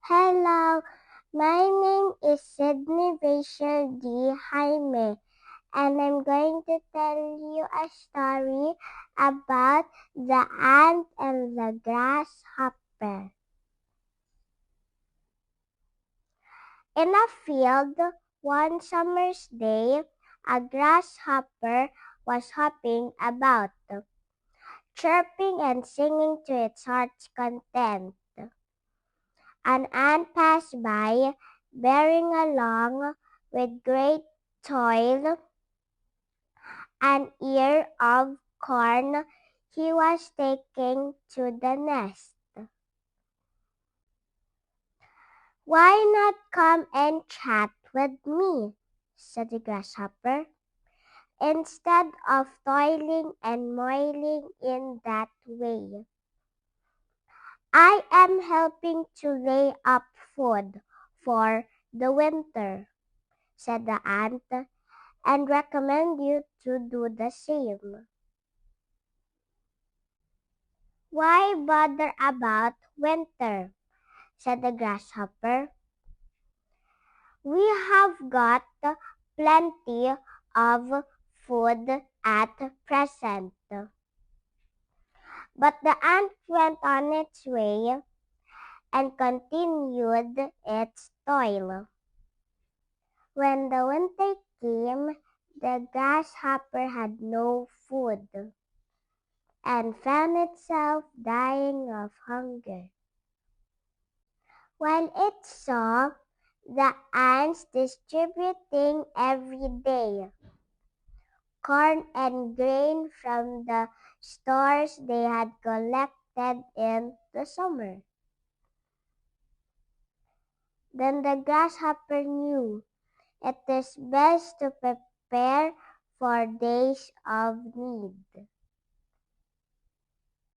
Hello, my name is Sydney Rachel D. Jaime, and I'm going to tell you a story about the ant and the grasshopper. In a field, one summer's day, a grasshopper was hopping about, chirping and singing to its heart's content. An ant passed by, bearing along with great toil an ear of corn he was taking to the nest. "Why not come and chat with me?" said the grasshopper, "instead of toiling and moiling in that way. I am helping to lay up food for the winter," said the ant, "and recommend you to do the same." "Why bother about winter?" said the grasshopper. "We have got plenty of food at present." But the ant went on its way and continued its toil. When the winter came, the grasshopper had no food and found itself dying of hunger, while it saw the ants distributing every day corn and grain from the stores they had collected in the summer. Then the grasshopper knew it is best to prepare for days of need.